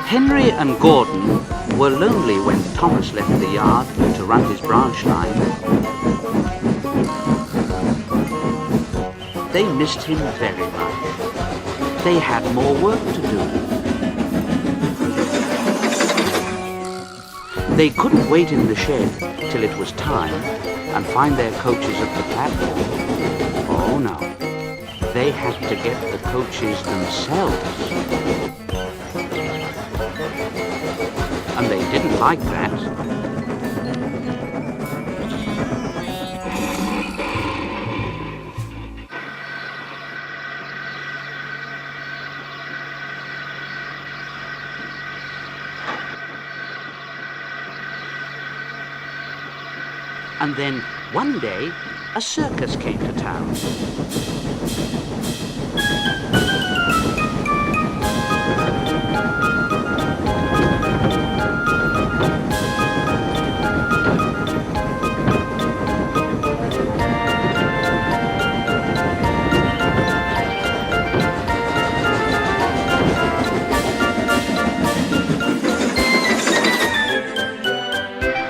Henry and Gordon were lonely when Thomas left the yard to run his branch line. They missed him very much. They had more work to do. They couldn't wait in the shed till it was time and find their coaches at the platform. Oh no, they had to get the coaches themselves. And they didn't like that. And then, one day, a circus came to town.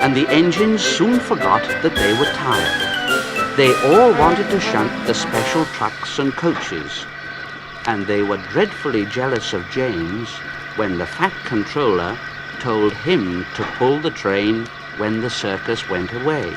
And the engines soon forgot that they were tired. They all wanted to shunt the special trucks and coaches. And they were dreadfully jealous of James when the fat controller told him to pull the train when the circus went away.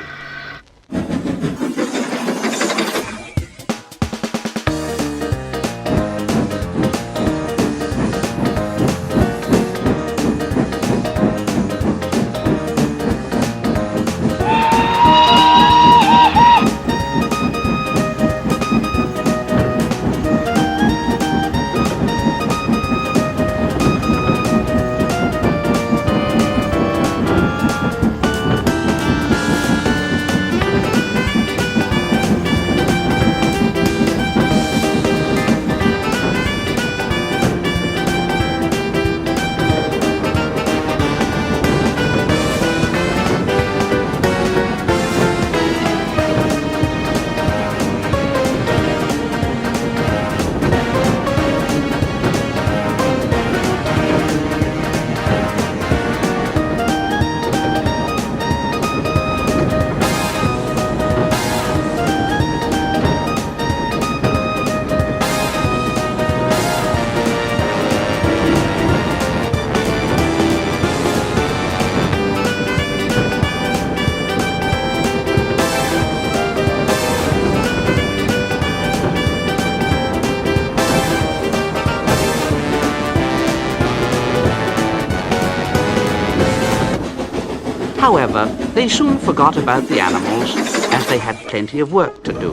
However, they soon forgot about the animals as they had plenty of work to do.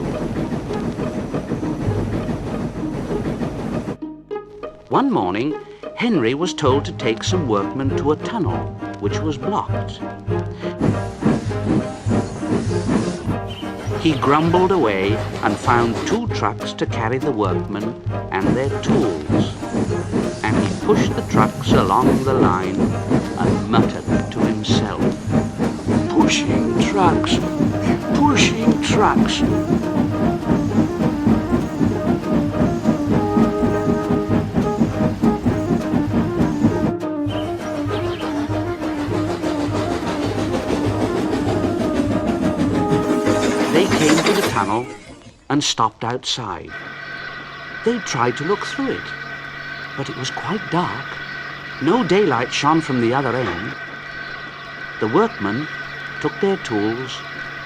One morning, Henry was told to take some workmen to a tunnel which was blocked. He grumbled away and found 2 trucks to carry the workmen and their tools. And he pushed the trucks along the line and muttered to himself, "Pushing trucks, pushing trucks." They came to the tunnel and stopped outside. They tried to look through it, but it was quite dark. No daylight shone from the other end. The workmen took their tools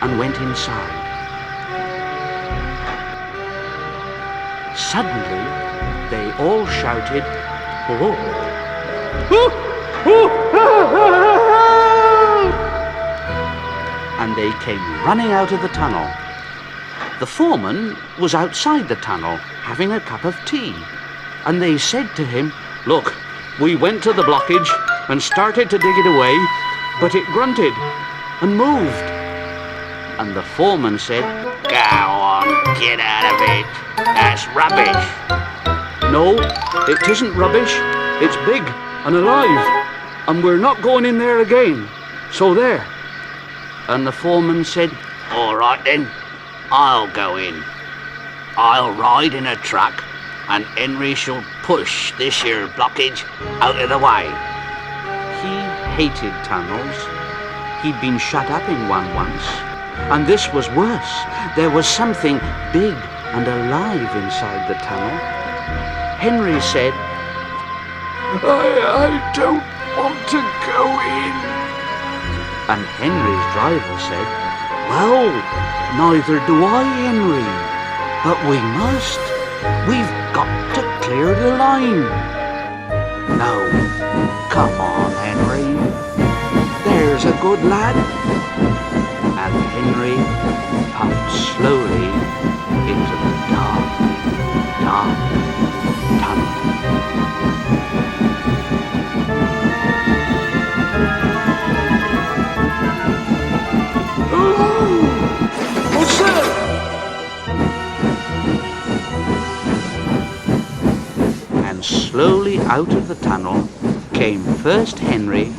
and went inside. Suddenly, they all shouted, "Oh! And they came running out of the tunnel. The foreman was outside the tunnel having a cup of tea, and they said to him, "Look, we went to the blockage and started to dig it away, but it grunted and moved." And the foreman said, "Go on, get out of it. That's rubbish." "No, it isn't rubbish. It's big and alive, and we're not going in there again. So there." And the foreman said, "All right then, I'll go in. I'll ride in a truck, and Henry shall push this here blockage out of the way. hated tunnels. He'd been shut up in one once, and this was worse. There was something big and alive inside the tunnel. Henry said, I don't want to go in. And Henry's driver said, well, neither do I, Henry, but we must. We've got to clear the line. No, come on, Henry. There's a good lad. And Henry puffed slowly into the dark, dark tunnel. What's that? And slowly out of the tunnel came first Henry,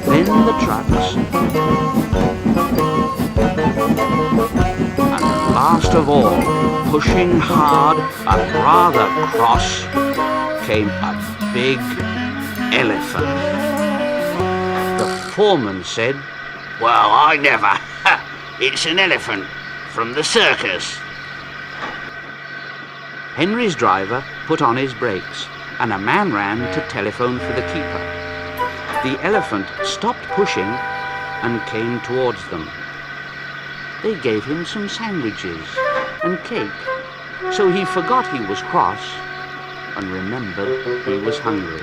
then the trucks, and last of all, pushing hard and rather cross, came a big elephant. The foreman said, well, I never. It's an elephant from the circus. Henry's driver put on his brakes, and a man ran to telephone for the keeper. The elephant stopped pushing and came towards them. They gave him some sandwiches and cake, so he forgot he was cross and remembered he was hungry.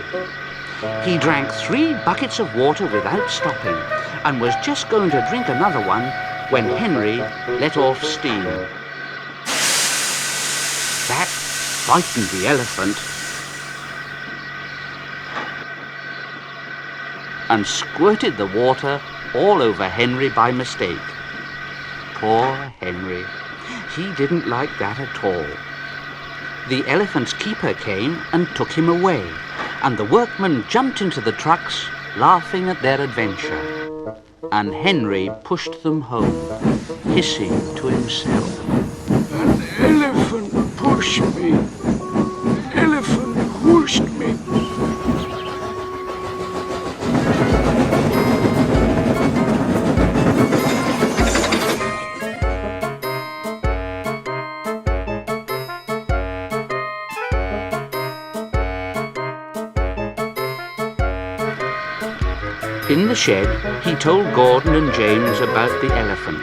He drank 3 buckets of water without stopping and was just going to drink another one when Henry let off steam. That frightened the elephant and squirted the water all over Henry by mistake. Poor Henry. He didn't like that at all. The elephant's keeper came and took him away, and the workmen jumped into the trucks, laughing at their adventure. And Henry pushed them home, hissing to himself, An elephant pushed me. Elephant pushed me. In the shed, he told Gordon and James about the elephant.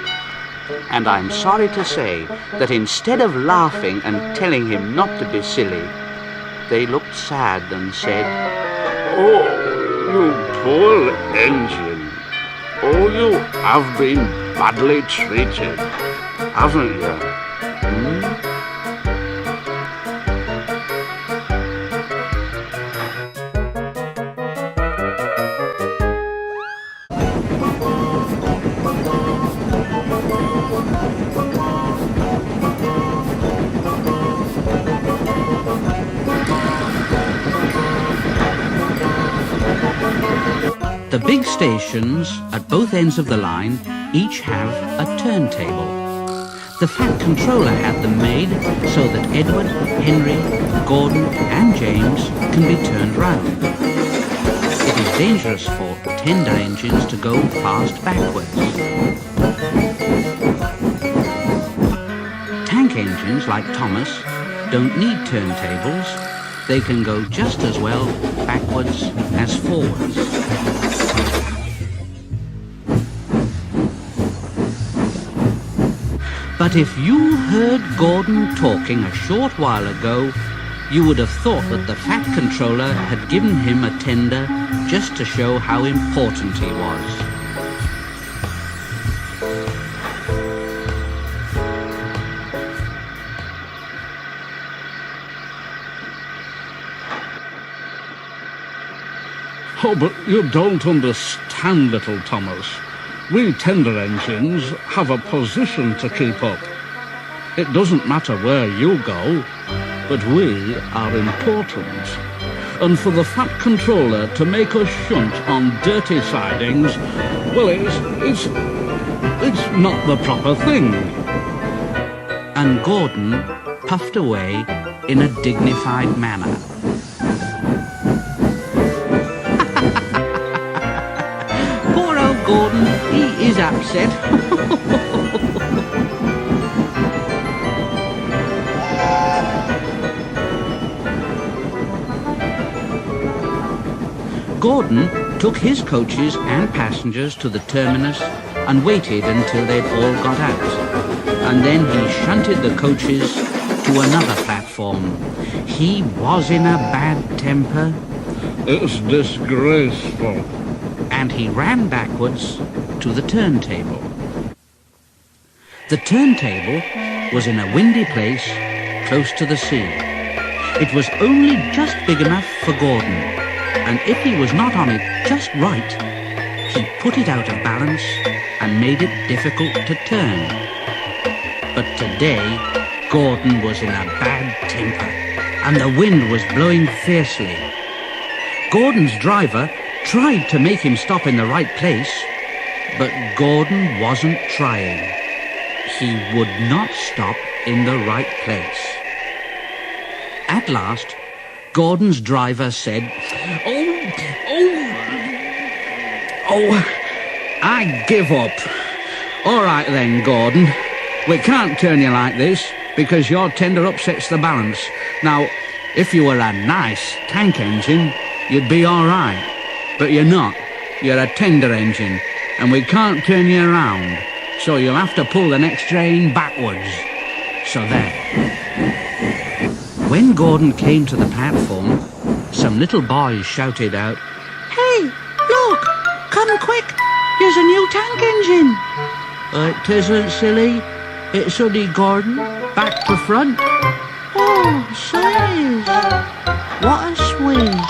And I'm sorry to say that instead of laughing and telling him not to be silly, they looked sad and said, Oh, you poor engine. Oh, you have been badly treated, haven't you? The big stations at both ends of the line each have a turntable. The Fat Controller had them made so that Edward, Henry, Gordon and James can be turned round. It is dangerous for tender engines to go fast backwards. Tank engines like Thomas don't need turntables. They can go just as well backwards as forwards. But if you heard Gordon talking a short while ago, you would have thought that the Fat Controller had given him a tender just to show how important he was. Oh, but you don't understand, little Thomas. We tender engines have a position to keep up. It doesn't matter where you go, but we are important. And for the Fat Controller to make us shunt on dirty sidings, well, it's not the proper thing. And Gordon puffed away in a dignified manner. said. Gordon took his coaches and passengers to the terminus and waited until they'd all got out. And then he shunted the coaches to another platform. He was in a bad temper. It's disgraceful. And he ran backwards to the turntable. The turntable was in a windy place close to the sea. It was only just big enough for Gordon, and if he was not on it just right, he put it out of balance and made it difficult to turn. But today, Gordon was in a bad temper, and the wind was blowing fiercely. Gordon's driver tried to make him stop in the right place, but Gordon wasn't trying. He would not stop in the right place. At last, Gordon's driver said, Oh, I give up. All right then, Gordon. We can't turn you like this because your tender upsets the balance. Now, if you were a nice tank engine, you'd be all right. But you're not. You're a tender engine, and we can't turn you around. So you'll have to pull the next train backwards. So there. When Gordon came to the platform, some little boys shouted out, "Hey, look! Come quick! Here's a new tank engine!" "It isn't, silly. It's only Gordon, back to front." "Oh, so it is. What a squeeze!"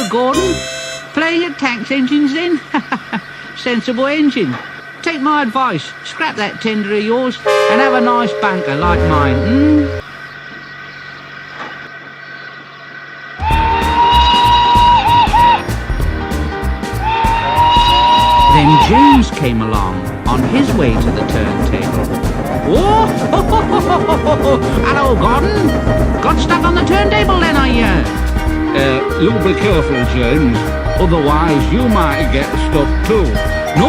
Gordon, playing at tank engines then? Sensible engine. Take my advice, scrap that tender of yours and have a nice banker like mine, Then James came along on his way to the turntable. Whoa! Hello, Gordon. Got stuck on the turntable then, are you? You be careful, James. Otherwise, you might get stuck too. No.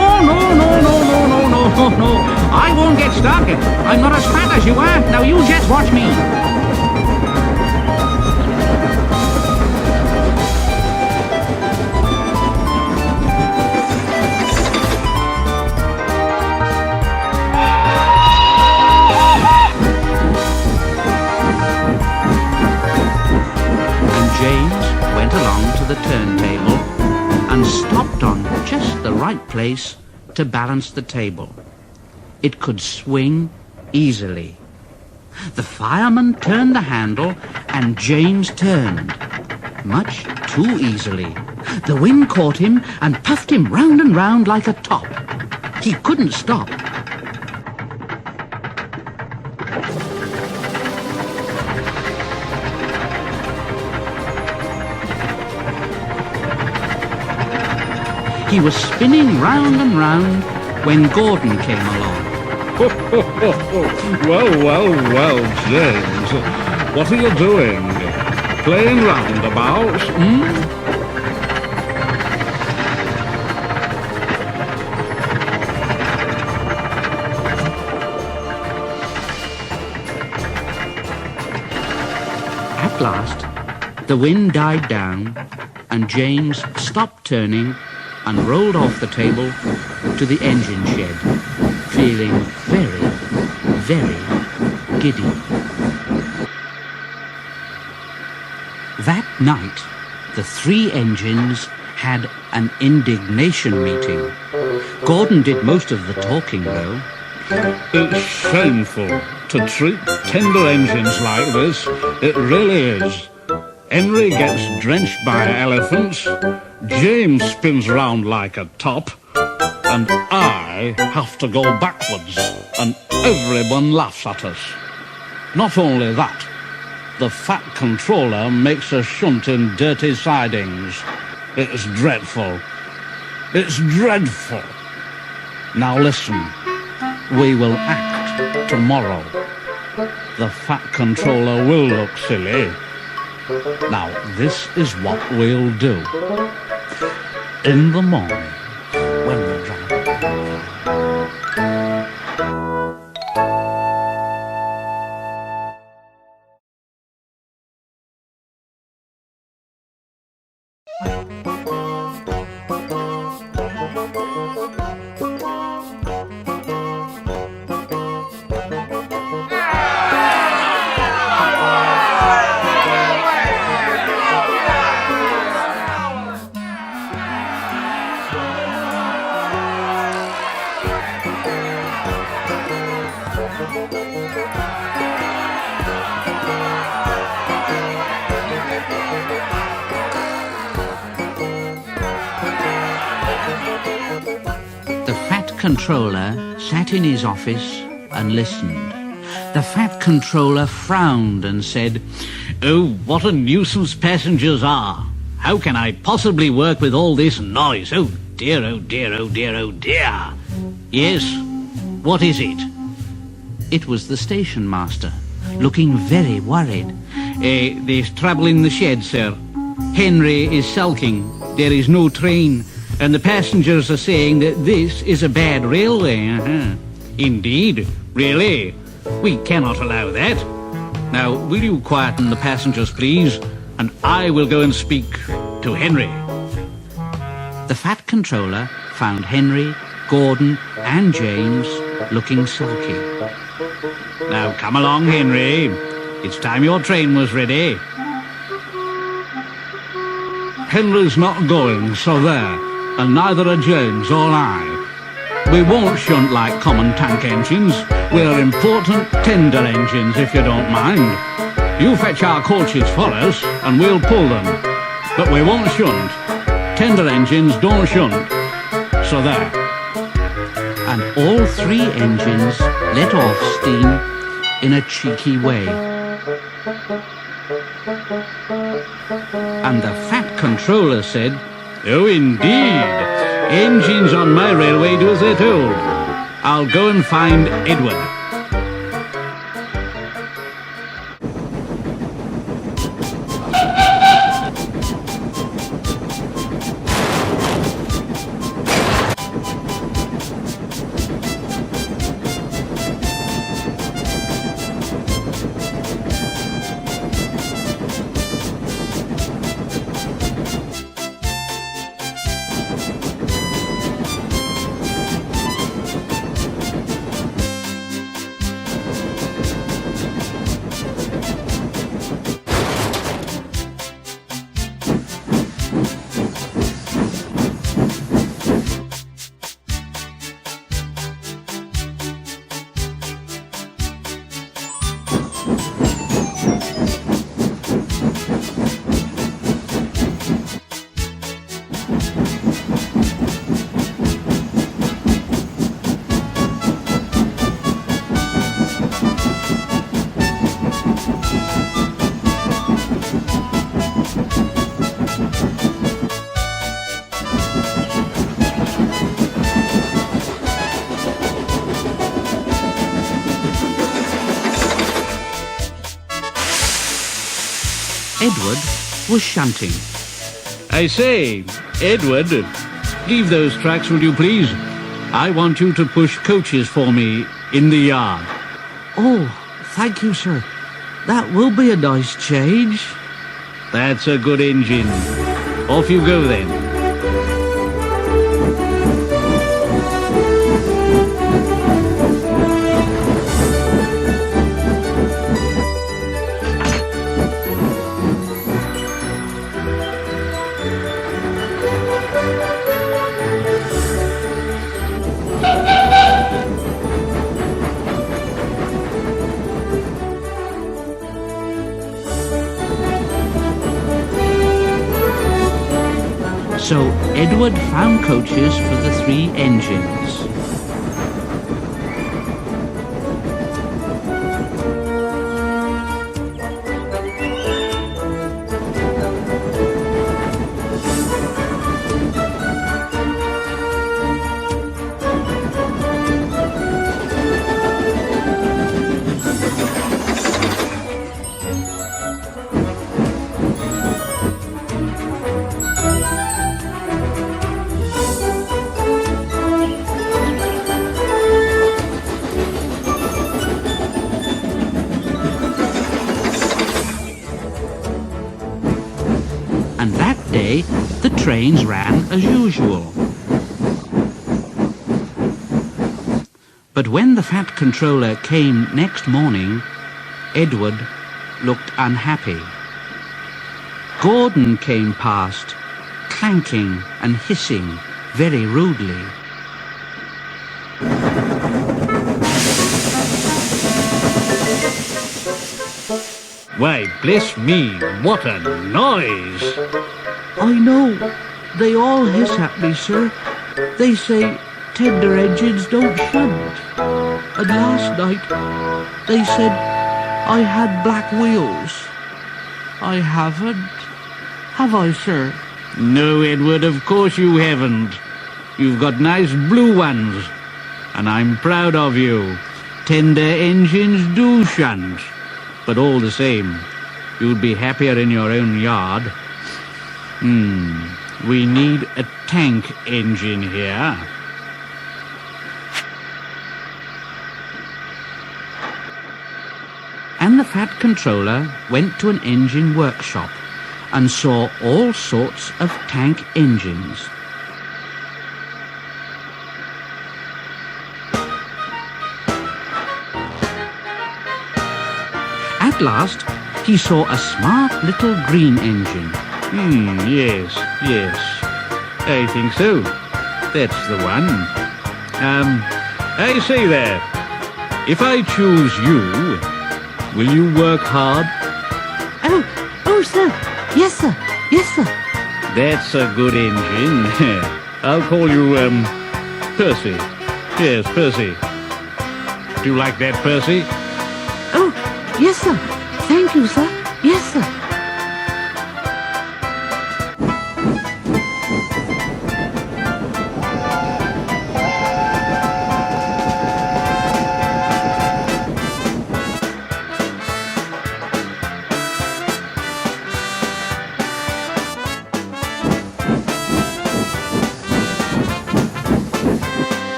I won't get stuck. I'm not as fat as you are. Now you just watch me. James went along to the turntable and stopped on just the right place to balance the table. It could swing easily. The fireman turned the handle and James turned, much too easily. The wind caught him and puffed him round and round like a top. He couldn't stop. He was spinning round and round when Gordon came along. Well, James. What are you doing? Playing roundabouts, At last, the wind died down and James stopped turning and rolled off the table to the engine shed, feeling very, very giddy. That night, the three engines had an indignation meeting. Gordon did most of the talking, though. It's shameful to treat tender engines like this. It really is. Henry gets drenched by elephants. James spins round like a top. and I have to go backwards, and everyone laughs at us. Not only that, the fat controller makes us shunt in dirty sidings. It's dreadful. It's dreadful. Now listen, we will act tomorrow. The fat controller will look silly. Now this is what we'll do. In the morning, when we're driving. Controller sat in his office and listened. The fat controller frowned and said, "Oh, what a nuisance passengers are. How can I possibly work with all this noise? Oh dear, oh dear, oh dear, oh dear." "Yes, what is it?" It was the station master, looking very worried. "There's trouble in the shed, sir. Henry is sulking. There is no train. And the passengers are saying that this is a bad railway." "Indeed? Really? We cannot allow that. Now, will you quieten the passengers, please? And I will go and speak to Henry." The fat controller found Henry, Gordon, and James looking sulky. "Now, come along, Henry. It's time your train was ready." Henry's not going, so there. And neither are James or I. We won't shunt like common tank engines. We're important tender engines, if you don't mind. You fetch our coaches for us, and we'll pull them. But we won't shunt. Tender engines don't shunt. So there. And all three engines let off steam in a cheeky way. And the fat controller said, "Oh, indeed. Engines on my railway do as they're told. I'll go and find Edward." Edward was shunting. I say, Edward, leave those tracks, will you please? I want you to push coaches for me in the yard. "Oh, thank you, sir. That will be a nice change." That's a good engine. Off you go then. So Edward found coaches for the 3 engines. And that day, the trains ran as usual. But when the Fat Controller came next morning, Edward looked unhappy. Gordon came past, clanking and hissing very rudely. Why, bless me, what a noise! I know. They all hiss at me, sir. They say tender engines don't shunt. And last night they said I had black wheels. I haven't. Have I, sir? No, Edward, of course you haven't. You've got nice blue ones, and I'm proud of you. Tender engines do shunt, but all the same, you'd be happier in your own yard. We need a tank engine here. And the Fat Controller went to an engine workshop and saw all sorts of tank engines. At last, he saw a smart little green engine. Yes. I think so. That's the one. I say there, if I choose you, will you work hard? Oh, sir. Yes, sir. Yes, sir. That's a good engine. I'll call you, Percy. Yes, Percy. Do you like that, Percy? Oh, yes, sir. Thank you, sir. Yes, sir.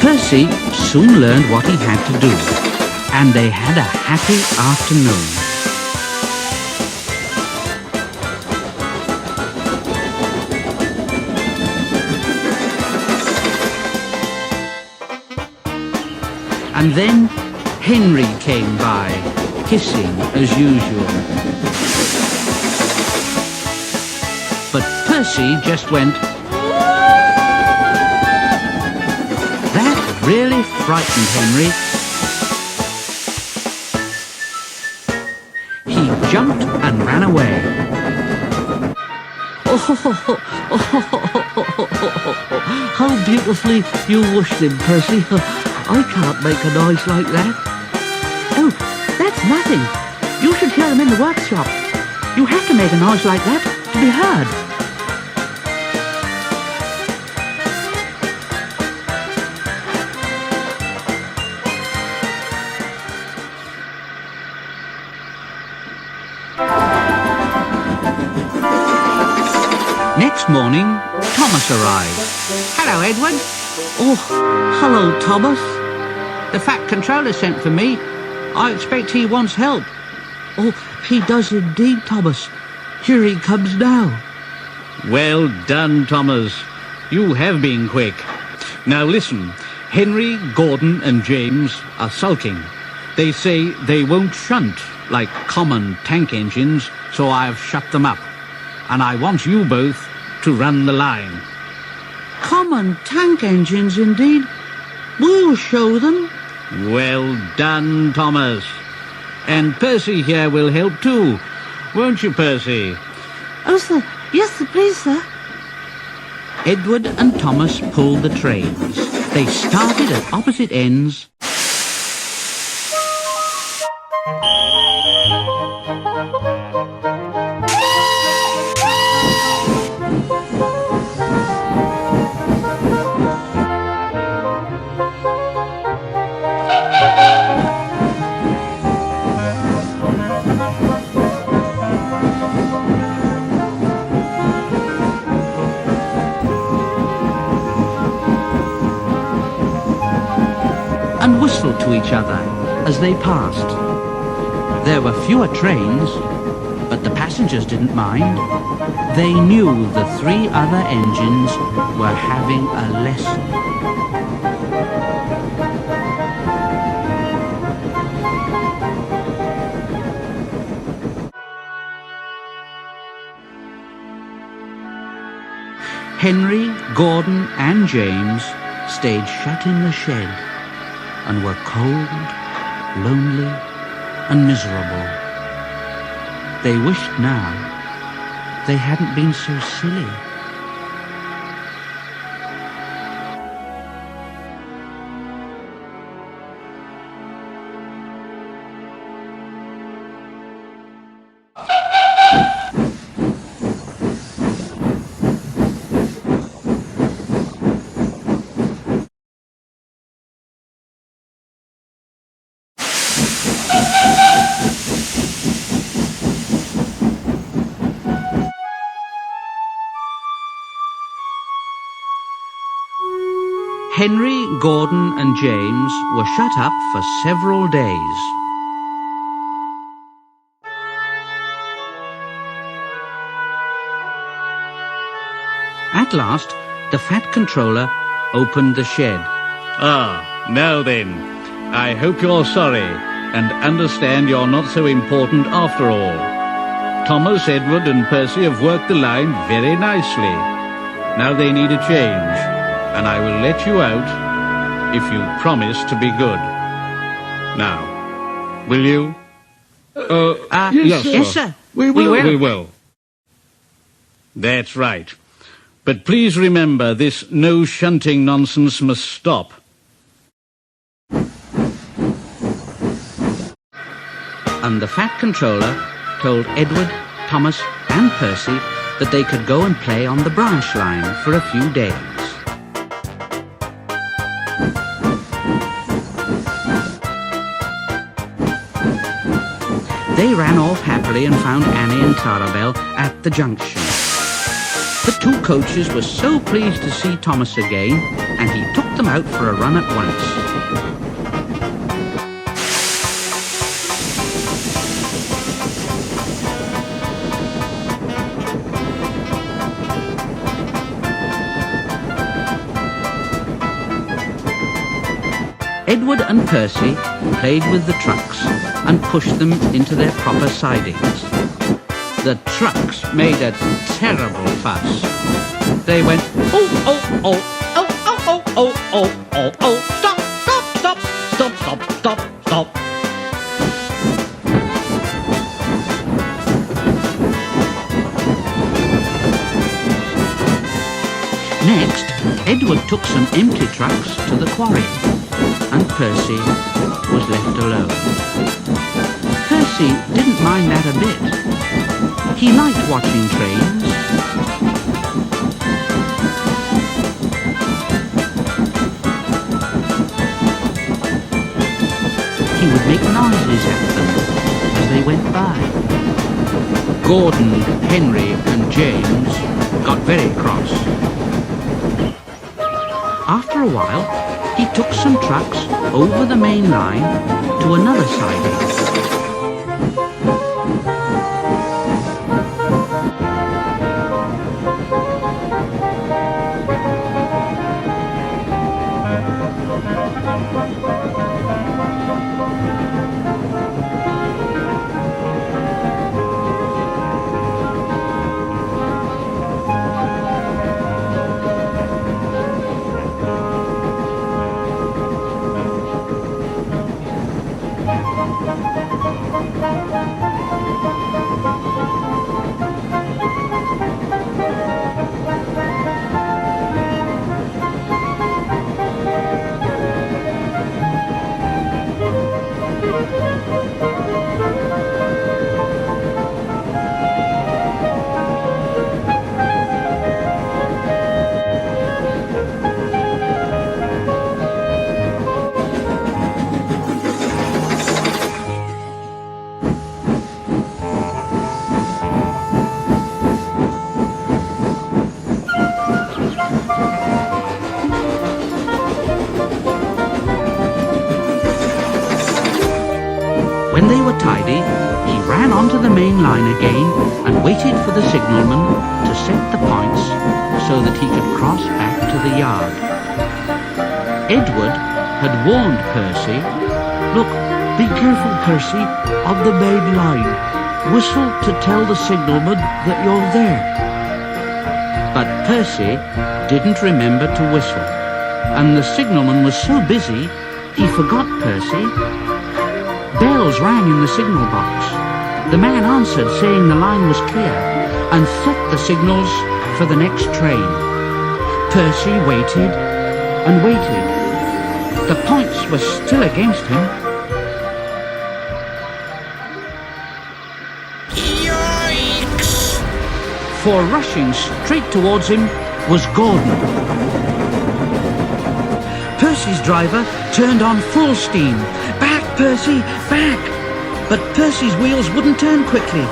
Percy soon learned what he had to do, and they had a happy afternoon. And then Henry came by, hissing as usual. But Percy just went, really frightened Henry. He jumped and ran away. How beautifully you whooshed him, Percy. I can't make a noise like that. Oh, that's nothing. You should hear him in the workshop. You have to make a noise like that to be heard. Next morning, Thomas arrived. Hello, Edward. Oh, hello, Thomas. The Fat Controller sent for me. I expect he wants help. Oh, he does indeed, Thomas. Here he comes now. Well done, Thomas. You have been quick. Now listen, Henry, Gordon and James are sulking. They say they won't shunt like common tank engines, so I've shut them up. and I want you both to run the line. Common tank engines, indeed. We'll show them. Well done, Thomas. And Percy here will help too, won't you, Percy? Oh, sir. Yes, sir, please, sir. Edward and Thomas pulled the trains. They started at opposite ends. And whistled to each other as they passed. There were fewer trains, but the passengers didn't mind. They knew the three other engines were having a lesson. Henry, Gordon and James stayed shut in the shed and were cold, lonely and miserable. They wished now they hadn't been so silly. Henry, Gordon and James were shut up for several days. At last, the fat controller opened the shed. Ah, now then, I hope you're sorry and understand you're not so important after all. Thomas, Edward and Percy have worked the line very nicely. Now they need a change, and I will let you out if you promise to be good. Now, will you? Yes, sir. We will. That's right. But please remember, this no shunting nonsense must stop. And the fat controller told Edward, Thomas and Percy that they could go and play on the branch line for a few days. They ran off happily and found Annie and Clarabelle at the junction. The two coaches were so pleased to see Thomas again, and he took them out for a run at once. Edward and Percy played with the trucks and pushed them into their proper sidings. The trucks made a terrible fuss. They went, oh, oh, oh, oh, oh, oh, oh, oh, oh, oh, stop, stop, stop, stop, stop, stop, stop. Next, Edward took some empty trucks to the quarry, and Percy was left alone. Percy didn't mind that a bit. He liked watching trains. He would make noises at them as they went by. Gordon, Henry and James got very cross. After a while, he took some trucks over the main line to another siding. tidy, he ran onto the main line again and waited for the signalman to set the points so that he could cross back to the yard. Edward had warned Percy, Look, be careful, Percy, on the main line. Whistle to tell the signalman that you're there. but Percy didn't remember to whistle, and the signalman was so busy he forgot Percy. Bells rang in the signal box. The man answered, saying the line was clear, and set the signals for the next train. Percy waited and waited. The points were still against him. Yikes! For rushing straight towards him was Gordon. Percy's driver turned on full steam. Back, Percy, back! But Percy's wheels wouldn't turn quickly.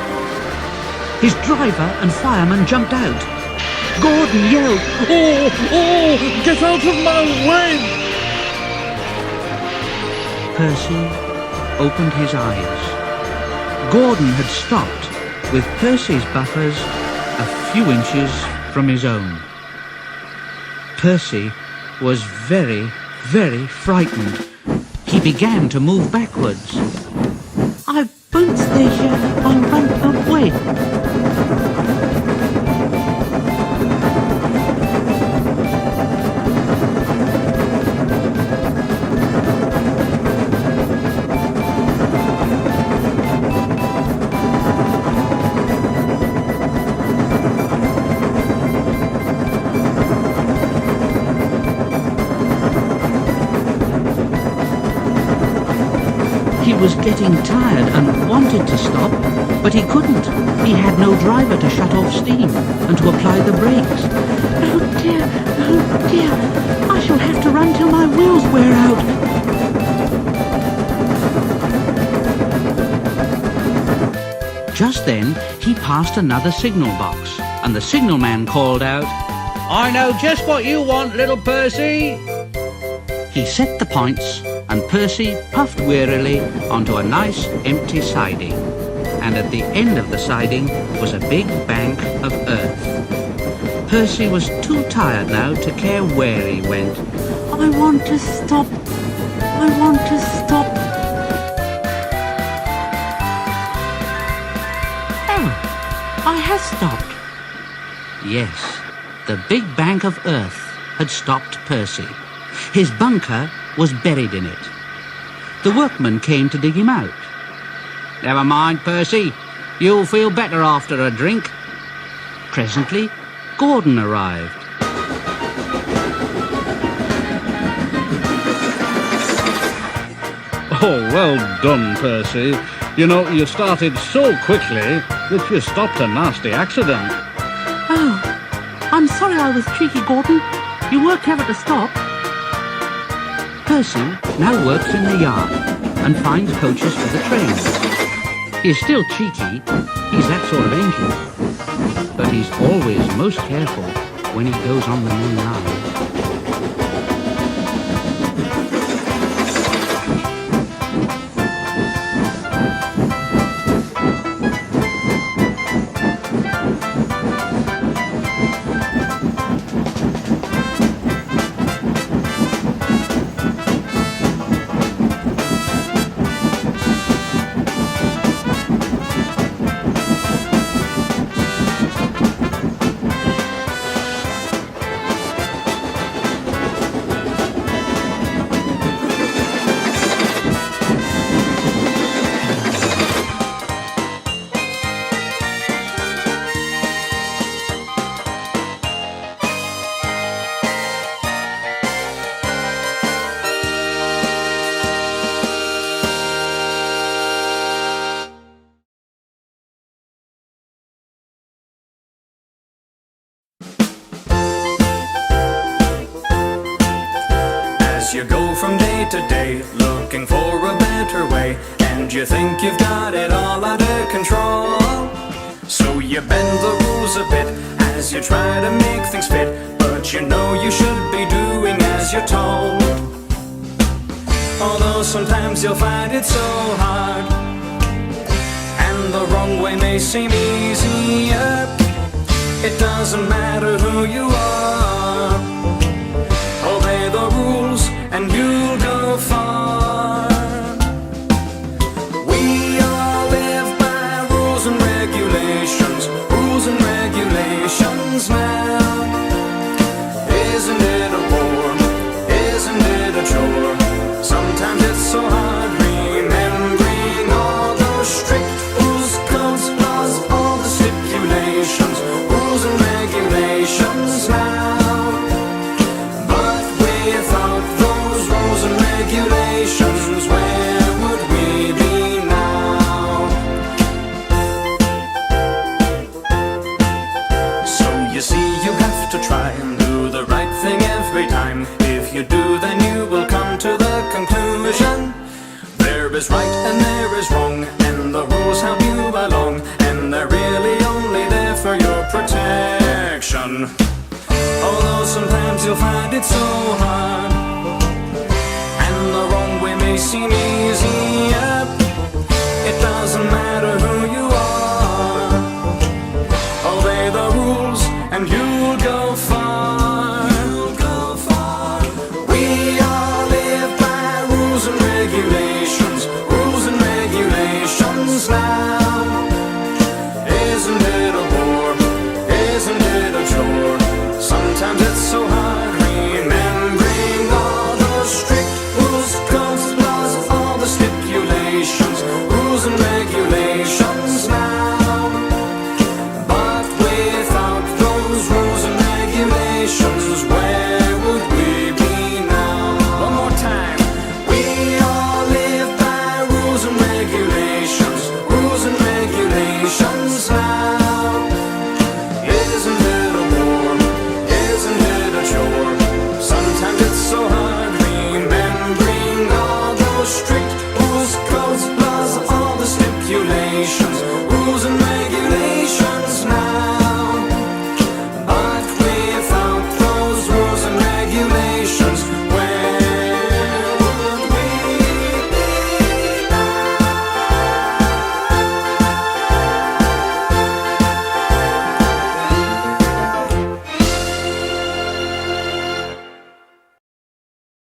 His driver and fireman jumped out. Gordon yelled, Oh, get out of my way! Percy opened his eyes. Gordon had stopped, with Percy's buffers a few inches from his own. Percy was very, very frightened. He began to move backwards. I won't stay here. I'll run away. He was getting tired and wanted to stop, but he couldn't. He had no driver to shut off steam and to apply the brakes. Oh dear, oh dear. I shall have to run till my wheels wear out. Just then, he passed another signal box, and the signalman called out, "I know just what you want, little Percy." He set the points, and Percy puffed wearily onto a nice empty siding. And at the end of the siding was a big bank of earth. Percy was too tired now to care where he went. I want to stop. I want to stop. Oh, I have stopped. Yes, the big bank of earth had stopped Percy. His bunker was buried in it. The workmen came to dig him out. "Never mind, Percy. You'll feel better after a drink." Presently, Gordon arrived. Oh, well done, Percy. You know, you started so quickly that you stopped a nasty accident. Oh, I'm sorry I was cheeky, Gordon. You were clever to stop. Percy now works in the yard and finds coaches for the trains. He's still cheeky, he's that sort of angel, but he's always most careful when he goes on the main line. You go from day to day, looking for a better way, and you think you've got it all under control. So you bend the rules a bit as you try to make things fit, but you know you should be doing as you're told. Although sometimes you'll find it so hard And the wrong way may seem easier. It doesn't matter who you are. Obey the rules and you'll go far. We all live by rules and regulations. Rules and regulations now. Isn't it a bore? Isn't it a chore? Sometimes it's so hard remembering all those strict rules, codes, laws, all the stipulations. Rules and regulations now. But without those rules and regulations, where would we be now? So you see, you have to try and do the right thing every time. If you do, then you will come to the conclusion there is right and there is wrong, and the rules help you along, and they're really only there for your protection. Although sometimes you'll find it so hard, and the wrong way may seem easier. It doesn't matter who you are. Obey the rules and you'll go far. You'll go far. We all live by rules and regulations. Rules and regulations now. Isn't it a bore? Isn't it a chore? Sometimes it's so hard remembering all those strict rules, codes, laws, all the stipulations. Rules and regulations now. But without those rules and regulations, where would we be now? One more time. We all live by rules and regulations. Rules and regulations now. Isn't it a bore? Isn't it a chore? Sometimes it's so hard remembering all those strict rules, codes, laws, all the stipulations. Rules and